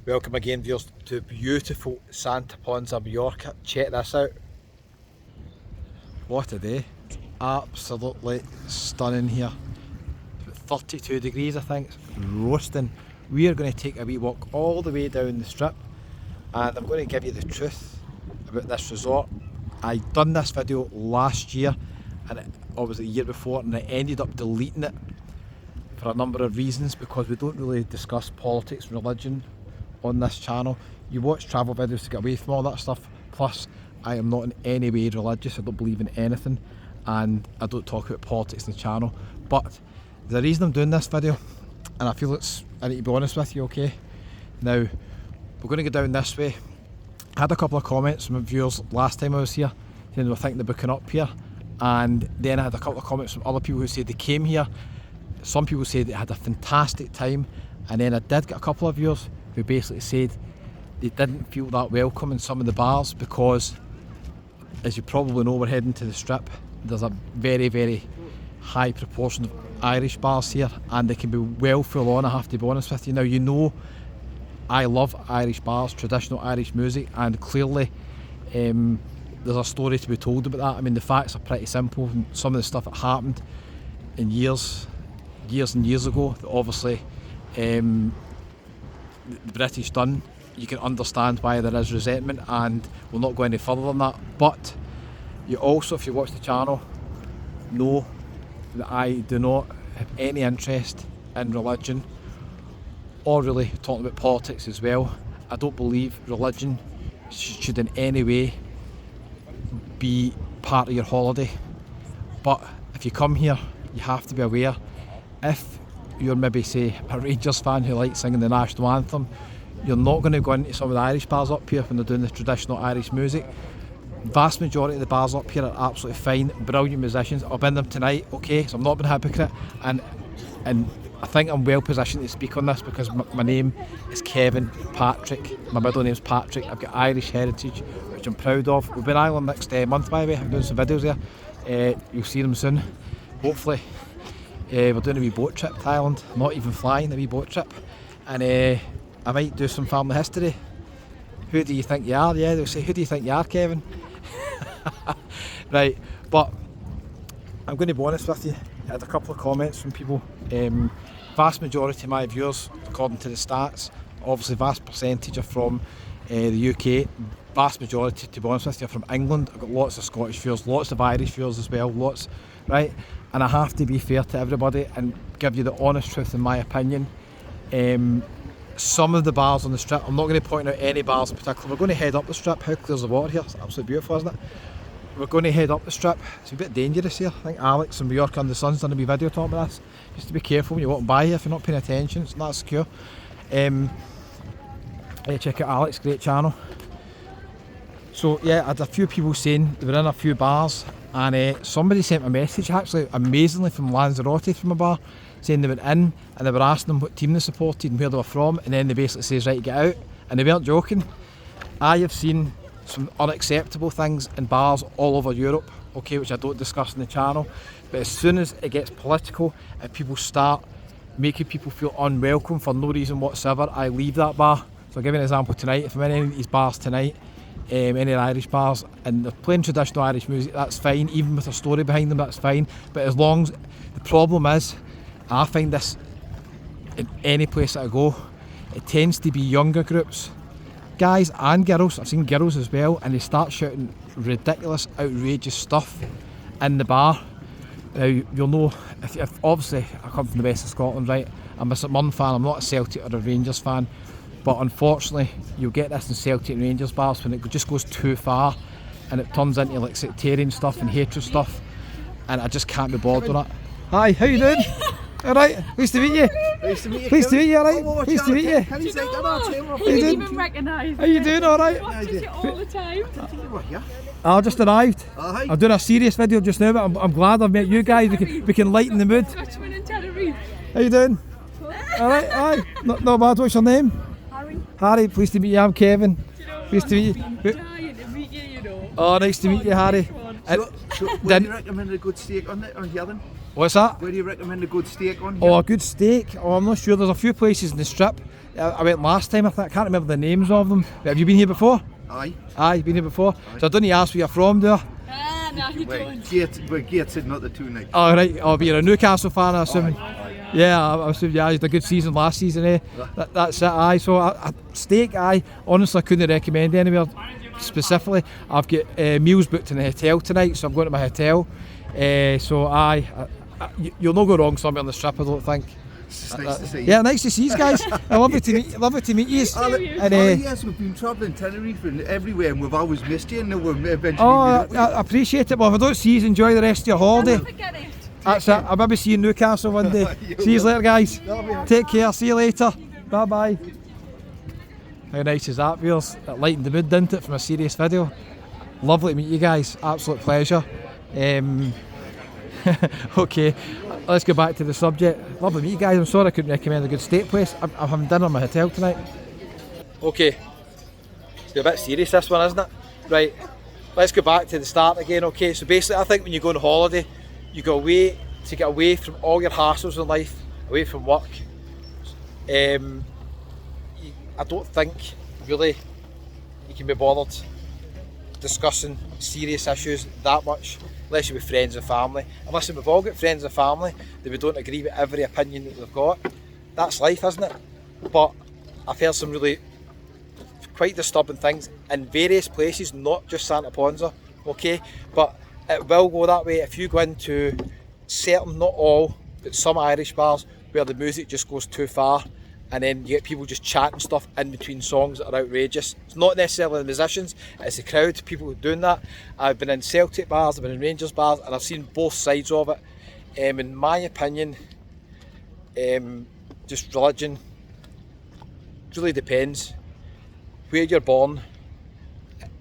Welcome again, viewers, to beautiful Santa Ponsa Majorca. Check this out. What a day. It's absolutely stunning here. It's about 32 degrees, I think. It's roasting. We are going to take a wee walk all the way down the strip and I'm going to give you the truth about this resort. I done this video last year or was it the year before, and I ended up deleting it for a number of reasons because we don't really discuss politics and religion on this channel. You watch travel videos to get away from all that stuff. Plus, I am not in any way religious. I don't believe in anything, and I don't talk about politics on the channel. But the reason I'm doing this video, and I feel I need to be honest with you, okay? Now, we're going to go down this way. I had a couple of comments from viewers last time I was here, saying they were thinking of booking up here, and then I had a couple of comments from other people who said they came here. Some people said they had a fantastic time, and then I did get a couple of viewers who basically said they didn't feel that welcome in some of the bars because, as you probably know, we're heading to the strip. There's a very, very high proportion of Irish bars here, and they can be well full on, I have to be honest with you. Now, you know I love Irish bars, traditional Irish music, and clearly there's a story to be told about that. I mean, the facts are pretty simple. Some of the stuff that happened in years and years ago, that obviously the British done, you can understand why there is resentment, and we'll not go any further than that. But you also, if you watch the channel, know that I do not have any interest in religion or really talking about politics as well. I don't believe religion should in any way be part of your holiday. But if you come here, you have to be aware, if you're maybe, say, a Rangers fan who likes singing the national anthem, you're not going to go into some of the Irish bars up here when they're doing the traditional Irish music. Vast majority of the bars up here are absolutely fine, brilliant musicians. I've been them tonight, okay, so I'm not being a hypocrite, and I think I'm well positioned to speak on this because my name is Kevin Patrick, my middle name's Patrick. I've got Irish heritage, which I'm proud of. We'll be in Ireland next month, by the way. I'm doing some videos there. You'll see them soon, hopefully. We're doing a wee boat trip to Ireland, not even flying, a wee boat trip, and I might do some family history. Who do you think you are? Yeah, they'll say, who do you think you are, Kevin? Right, but I'm going to be honest with you. I had a couple of comments from people. Vast majority of my viewers, according to the stats, obviously vast percentage are from the UK. Vast majority, to be honest with you, are from England. I've got lots of Scottish viewers, lots of Irish viewers as well, lots, right? And I have to be fair to everybody and give you the honest truth in my opinion. Some of the bars on the strip, I'm not going to point out any bars in particular. We're going to head up the strip. How clear's the water here? It's absolutely beautiful, isn't it? We're going to head up the strip. It's a bit dangerous here. I think Alex and Majorca and the Sun's done a wee video talking about this. Just to be careful when you walk by here if you're not paying attention. It's not secure. Check out Alex, great channel. So yeah, I had a few people saying they were in a few bars, and somebody sent a message, actually amazingly, from Lanzarote, from a bar, saying they were in and they were asking them what team they supported and where they were from, and then they basically says, right, get out, and they weren't joking. I have seen some unacceptable things in bars all over Europe, okay, which I don't discuss on the channel, but as soon as it gets political and people start making people feel unwelcome for no reason whatsoever, I leave that bar. So I'll give you an example tonight. If I'm in any of these bars tonight, any Irish bars, and they're playing traditional Irish music, that's fine, even with a story behind them, that's fine, but as long as, the problem is, I find this in any place that I go, it tends to be younger groups, guys and girls. I've seen girls as well, and they start shouting ridiculous, outrageous stuff in the bar. Now, you'll know, if obviously I come from the west of Scotland, right, I'm a St Mirren fan, I'm not a Celtic or a Rangers fan, but unfortunately you'll get this in Celtic and Rangers bars when it just goes too far and it turns into like sectarian stuff and hatred stuff, and I just can't be bothered with that. Hi, how you doing? Alright, nice to meet you. Nice to meet you. Nice to meet you, alright? Nice to meet you. Can you think You didn't even recognise How you doing, alright? I watch it all the time. I just arrived. Hi. I'm doing a serious video just now, but I'm glad I've met you guys. We can lighten the mood. Dutchman in Tenerife. How you doing? Alright, aye. Not bad. What's your name? Harry. Harry, pleased to meet you. I'm Kevin. Pleased to meet I've you. been dying to meet you, you know. Oh, nice to meet you, Harry. So would you recommend a good steak on here then? What's that? Where do you recommend a good steak on here? Oh, a good steak? Oh, I'm not sure. There's a few places in the strip. I went last time, I can't remember the names of them. But have you been here before? Aye. Aye, you've been here before. So I don't need to ask where you're from, do I? No, you don't. We're gated, not the 2 nights. Oh, right. Oh, but you're a Newcastle fan, I assume. Yeah, I assume, yeah, you had a good season last season, eh? That's it, aye. So, steak, aye. Honestly, I couldn't recommend anywhere specifically. I've got meals booked in the hotel tonight, so I'm going to my hotel. So, aye, you'll not go wrong somewhere on the strip, I don't think. It's nice to see you. Yeah, nice to see you guys. I love it to meet you. And, Yes, we've been travelling Tenerife and everywhere, and we've always missed you, and now we're eventually oh, meeting up with I appreciate it. Well, if I don't see you, enjoy the rest of your holiday. Forget it. That's it. I'll maybe see you in Newcastle one day. See you later, guys. Take care. See you later. Bye bye. How nice is that, viewers? It lightened the mood, didn't it, from a serious video? Lovely to meet you guys. Absolute pleasure. Okay, let's go back to the subject. Lovely to meet you guys. I'm sorry I couldn't recommend a good steak place. I'm having dinner in my hotel tonight. Okay, it's a bit serious this one, isn't it? Right, let's go back to the start again. Okay, so basically I think when you go on holiday, you go away to get away from all your hassles in life, away from work. I don't think really you can be bothered discussing serious issues that much unless you're with friends and family. And listen, we've all got friends and family that we don't agree with every opinion that they've got. That's life, isn't it? But I've heard some really quite disturbing things in various places, not just Santa Ponsa, okay? But it will go that way if you go into certain, not all, but some Irish bars where the music just goes too far, and then you get people just chatting stuff in between songs that are outrageous. It's not necessarily the musicians, it's the crowd, people doing that. I've been in Celtic bars, I've been in Rangers bars, and I've seen both sides of it. In my opinion, just religion really depends where you're born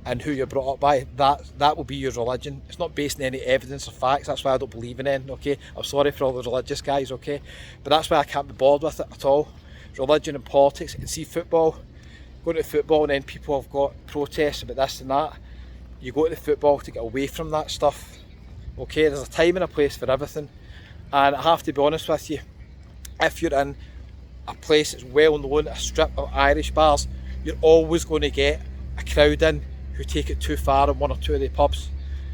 and who you're brought up by. That will be your religion. It's not based on any evidence or facts. That's why I don't believe in it, okay? I'm sorry for all the religious guys, okay? But that's why I can't be bored with it at all. Religion and politics. And see, football, going to football, and then people have got protests about this and that. You go to the football to get away from that stuff, okay? There's a time and a place for everything. And I have to be honest with you, if you're in a place that's well known, a strip of Irish bars, you're always going to get a crowd in who take it too far in one or two of the pubs.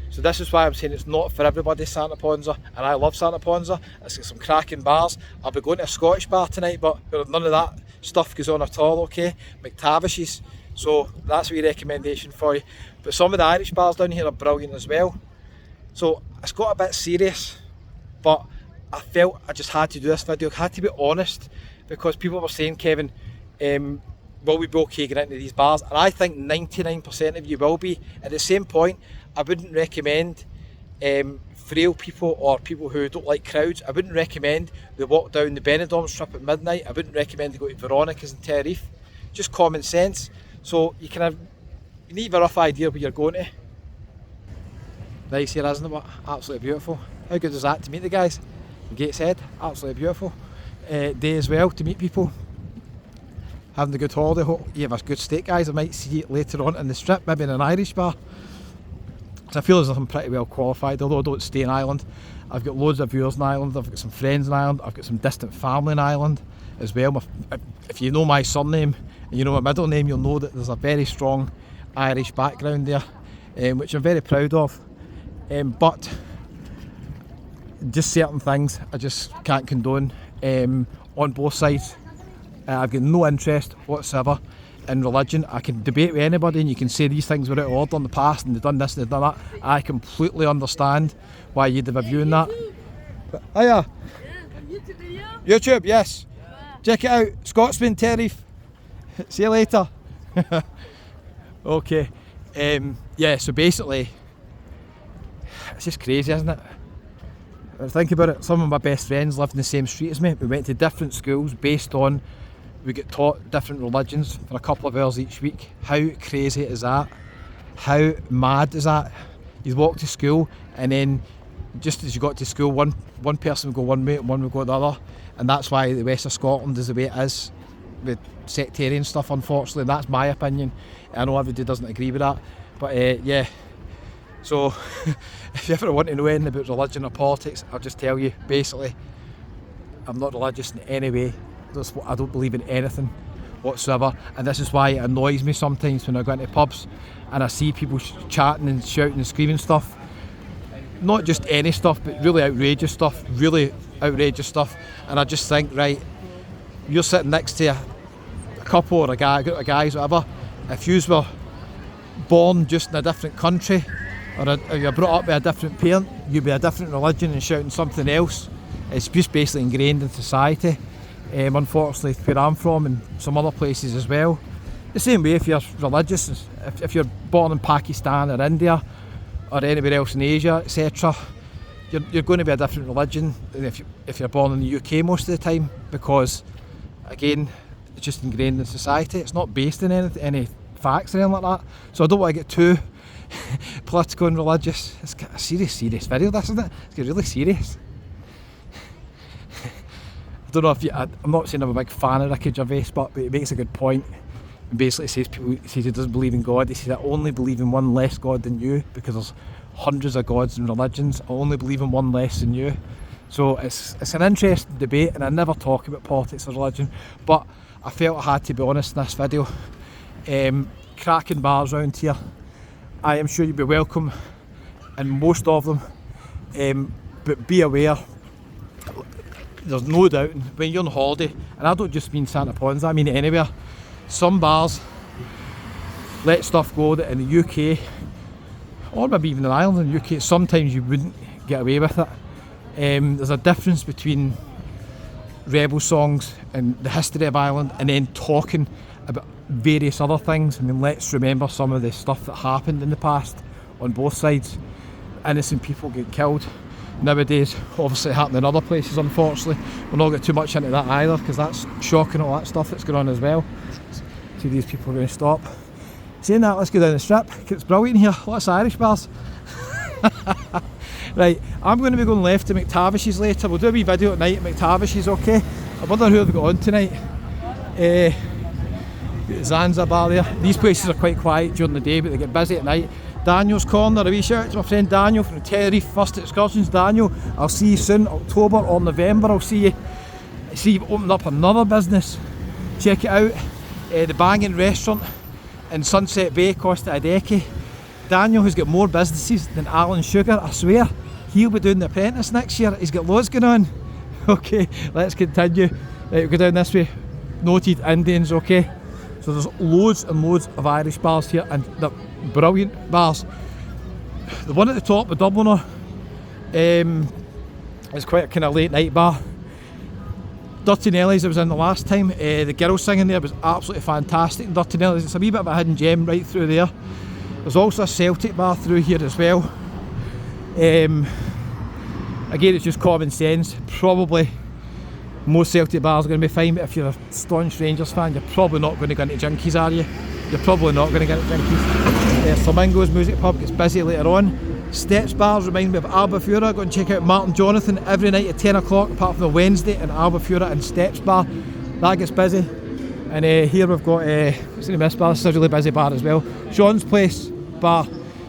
So this is why I'm saying it's not for everybody, Santa Ponsa, and I love Santa Ponsa. It's got some cracking bars. I'll be going to a Scottish bar tonight, but none of that stuff goes on at all, okay? McTavish's, so that's a wee recommendation for you. But some of the Irish bars down here are brilliant as well. So it's got a bit serious, but I felt I just had to do this video. I had to be honest, because people were saying, Kevin, will we be okay getting into these bars? And I think 99% of you will be. At the same point, I wouldn't recommend frail people or people who don't like crowds. I wouldn't recommend they walk down the Benidorm strip at midnight. I wouldn't recommend they go to Veronica's in Tenerife. Just common sense. So you need to have a rough idea where you're going to. Nice here, isn't it? Absolutely beautiful. How good is that to meet the guys? Gateshead, absolutely beautiful day as well to meet people. Having a good holiday. Hope you have a good steak, guys. I might see you later on in the strip, maybe in an Irish bar. So I feel as if I'm pretty well qualified, although I don't stay in Ireland. I've got loads of viewers in Ireland, I've got some friends in Ireland, I've got some distant family in Ireland as well. If you know my surname and you know my middle name, you'll know that there's a very strong Irish background there, which I'm very proud of. But just certain things I just can't condone on both sides. I've got no interest whatsoever in religion. I can debate with anybody and you can say these things were out of order in the past and they've done this and they've done that. I completely understand why you'd have a view on that. But, hiya. YouTube, yes. Check it out, Scotsman, Tenerife. See you later. Okay. Yeah, so basically, it's just crazy, isn't it? Think about it, some of my best friends lived in the same street as me. We went to different schools based on, we get taught different religions for a couple of hours each week. How crazy is that? How mad is that? You walk to school and then just as you got to school, one person would go one way and one would go the other. And that's why the west of Scotland is the way it is with sectarian stuff, unfortunately. That's my opinion. I know everybody doesn't agree with that. But yeah, So if you ever want to know anything about religion or politics, I'll just tell you, basically, I'm not religious in any way. I don't believe in anything whatsoever, and this is why it annoys me sometimes when I go into pubs and I see people chatting and shouting and screaming stuff. Not just any stuff, but really outrageous stuff, and I just think, right, you're sitting next to a couple or a group of guys, whatever. If you were born just in a different country, or you're brought up by a different parent, you'd be a different religion and shouting something else. It's just basically ingrained in society, unfortunately, where I'm from and some other places as well. The same way if you're religious, if you're born in Pakistan or India or anywhere else in Asia, etc., you're going to be a different religion than if you're born in the UK most of the time, because again, it's just ingrained in society. It's not based in any facts or anything like that. So I don't want to get too political and religious. It's a serious video, this, isn't it? It's getting really serious. I don't know if I'm not saying I'm a big fan of Ricky Gervais, but he makes a good point. And basically says he doesn't believe in God. He says, I only believe in one less God than you, because there's hundreds of gods and religions. I only believe in one less than you. So it's an interesting debate, and I never talk about politics or religion, but I felt I had to be honest in this video. Cracking bars around here. I am sure you'll be welcome in most of them, but be aware, there's no doubt when you're on holiday, and I don't just mean Santa Ponsa, I mean anywhere, some bars let stuff go that in the UK, or maybe even in Ireland, in the UK, sometimes you wouldn't get away with it. There's a difference between rebel songs and the history of Ireland and then talking about various other things. I mean, let's remember some of the stuff that happened in the past on both sides. Innocent people get killed nowadays, obviously happening in other places, unfortunately. We'll not get too much into that either, because that's shocking, all that stuff that's going on as well. See, these people are going to stop. Saying that, let's go down the strip. It's brilliant here, lots of Irish bars. Right, I'm going to be going left to McTavish's later. We'll do a wee video at night at McTavish's, okay? I wonder who have we got on tonight. Zanzibar there. These places are quite quiet during the day, but they get busy at night. Daniel's Corner, a wee shout out to my friend Daniel from the Tenerife First Excursions. Daniel, I'll see you soon, October or November. I'll see you opened up another business. Check it out, the Banging Restaurant in Sunset Bay, Costa Adeje. Daniel has got more businesses than Alan Sugar, I swear. He'll be doing The Apprentice next year. He's got loads going on. Okay, let's continue. Right, we'll go down this way. Noted Indians, okay? So there's loads and loads of Irish bars here, and they're brilliant bars. The one at the top, the Dubliner, is quite a kind of late night bar. Dirty Nelly's I was in the last time, the girl singing there was absolutely fantastic. Dirty Nelly's, it's a wee bit of a hidden gem right through there. There's also a Celtic bar through here as well. Again, it's just common sense. Probably most Celtic bars are going to be fine, but if you're a staunch Rangers fan, you're probably not going to go into Jinkies, are you? You're probably not going to get into Jinkies. Flamingo's Music Pub gets busy later on. Steps bars remind me of Albufeira. Go and check out Martin Jonathan every night at 10 o'clock, apart from the Wednesday, and Albufeira and Steps bar. That gets busy. And here we've got, what's the name of this bar? This is a really busy bar as well. Sean's Place bar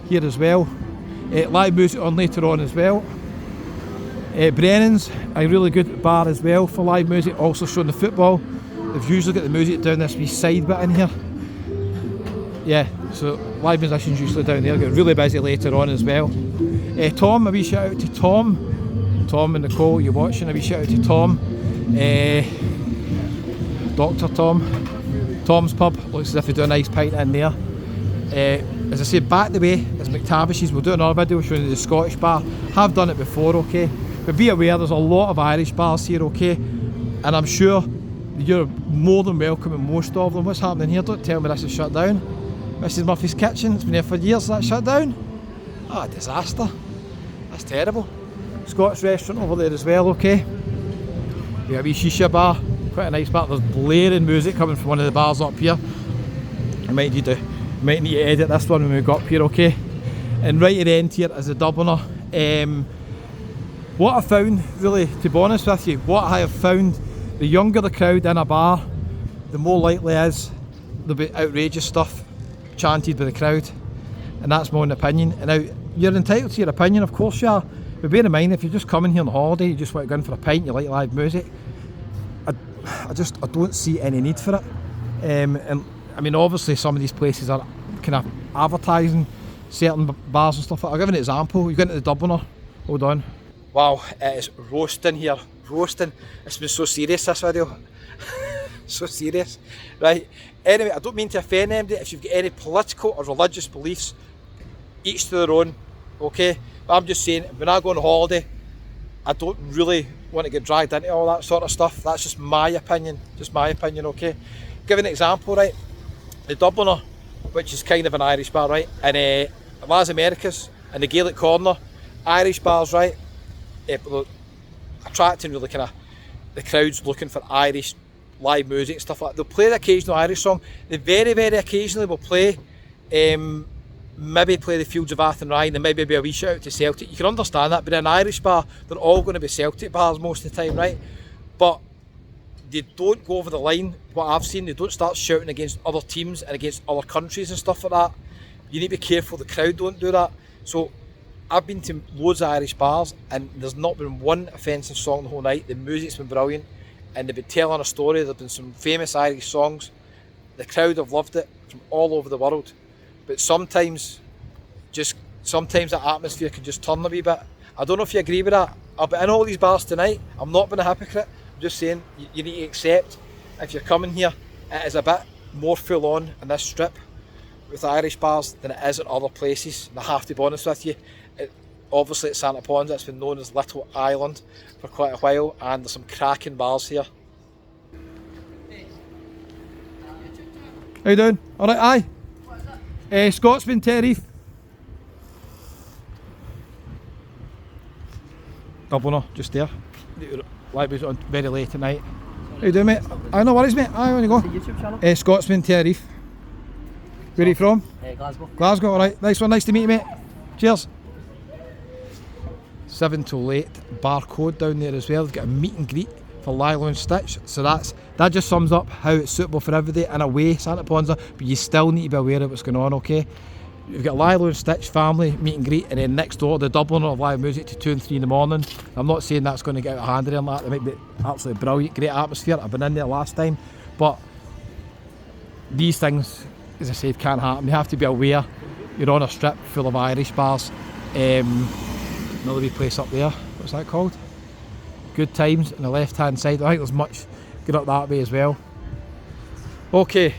here as well. Live music on later on as well. Brennan's, a really good bar as well for live music, also showing the football. They've usually got the music down this wee side bit in here. Yeah, so live musicians usually down there, get really busy later on as well. Tom, a wee shout out to Tom. Tom and Nicole, you're watching, a wee shout out to Tom. Dr. Tom. Tom's Pub, looks as if they do a nice pint in there. As I said, back the way is McTavish's. We'll do another video showing you the Scottish bar. Have done it before, okay? But be aware, there's a lot of Irish bars here, okay? And I'm sure you're more than welcome in most of them. What's happening here? Don't tell me this is shut down. Mrs. Murphy's Kitchen, it's been there for years, that's shut down. Oh, a disaster. That's terrible. Scots restaurant over there as well, okay? We have a wee shisha bar, quite a nice bar. There's blaring music coming from one of the bars up here. I might need to edit this one when we got up here, okay? And right at the end here is the Dubliner. What I found, really, to be honest with you, what I have found, the younger the crowd in a bar, the more likely it is there'll be outrageous stuff chanted by the crowd, and that's my own opinion. And now, you're entitled to your opinion, of course you are. But bear in mind, if you're just coming here on holiday, you just want to go in for a pint, you like live music, I don't see any need for it. And I mean, obviously some of these places are kind of advertising certain bars and stuff. I'll give an example. You go into the Dubliner, hold on. Wow, it is roasting here, roasting. It's been so serious, this video. So serious, right? Anyway, I don't mean to offend anybody. If you've got any political or religious beliefs, each to their own, okay? But I'm just saying, when I go on holiday, I don't really want to get dragged into all that sort of stuff. That's just my opinion, okay? Give an example, right? The Dubliner, which is kind of an Irish bar, right? And Las Americas and the Gaelic Corner, Irish bars, right? Attracting really kind of the crowds looking for Irish live music and stuff like that. They'll play the occasional Irish song. They very, very occasionally will play, maybe play the Fields of Athenry and maybe be a wee shout out to Celtic. You can understand that, but in an Irish bar, they're all going to be Celtic bars most of the time, right? But they don't go over the line, what I've seen. They don't start shouting against other teams and against other countries and stuff like that. You need to be careful the crowd don't do that. So I've been to loads of Irish bars and there's not been one offensive song the whole night. The music's been brilliant and they've been telling a story. There've been some famous Irish songs. The crowd have loved it from all over the world. But sometimes that atmosphere can just turn a wee bit. I don't know if you agree with that. I'll be in all these bars tonight. I'm not being a hypocrite. I'm just saying you need to accept, if you're coming here, it is a bit more full on in this strip with Irish bars than it is in other places. And I have to be honest with you, obviously at Santa Ponsa it's been known as Little Island for quite a while, and there's some cracking bars here. How you doing? Alright, aye. Scotsman, Tenerife. Dubliner, just there. Live music on very late at night. How you doing, mate? Aye, no worries, mate. Aye, on you go. YouTube channel? Scotsman, Tenerife. Where are you from? Glasgow. Glasgow, alright. Nice one, nice to meet you, mate. Cheers. 7 till 8, barcode down there as well. They've got a meet and greet for Lilo and Stitch. So that just sums up how it's suitable for everybody in a way, Santa Ponsa, but you still need to be aware of what's going on, okay? You've got Lilo and Stitch family meet and greet, and then next door the Dubliner of live music to 2 and 3 in the morning. I'm not saying that's going to get out of hand or anything like that. It might be absolutely brilliant, great atmosphere. I've been in there last time, but these things, as I said, can't happen. You have to be aware you're on a strip full of Irish bars. Another wee place up there, what's that called? Good Times on the left hand side. I think there's much good up that way as well. Okay,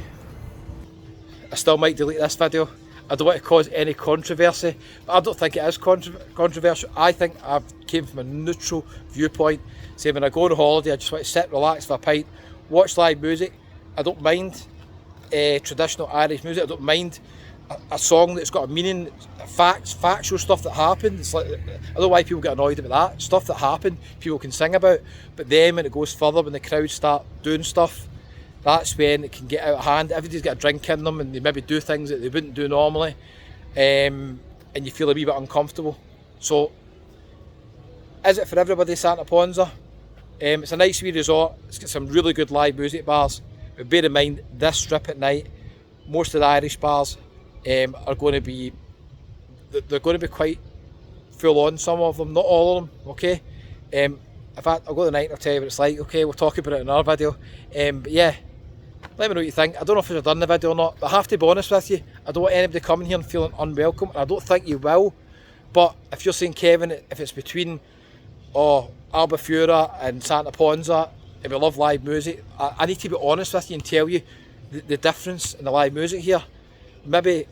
I still might delete this video. I don't want to cause any controversy, but I don't think it is controversial. I think I came from a neutral viewpoint, saying when I go on holiday I just want to sit, relax for a pint, watch live music. I don't mind traditional Irish music. I don't mind a song that's got a meaning, factual stuff that happened. It's like, I don't know why people get annoyed about that. Stuff that happened, people can sing about. But then when it goes further, when the crowds start doing stuff, that's when it can get out of hand. Everybody's got a drink in them and they maybe do things that they wouldn't do normally. And you feel a wee bit uncomfortable. So, is it for everybody, Santa Ponsa? It's a nice wee resort. It's got some really good live music bars. But bear in mind, this strip at night, most of the Irish bars are going to be, they're going to be quite full on, some of them, not all of them, okay? In fact, I'll go tonight and I'll tell you what it's like, okay? We'll talk about it in another video. But yeah, let me know what you think. I don't know if I've done the video or not, but I have to be honest with you, I don't want anybody coming here and feeling unwelcome, and I don't think you will. But if you're saying, Kevin, if it's between Albufeira and Santa Ponsa, and we love live music, I need to be honest with you and tell you the difference in the live music here. Maybe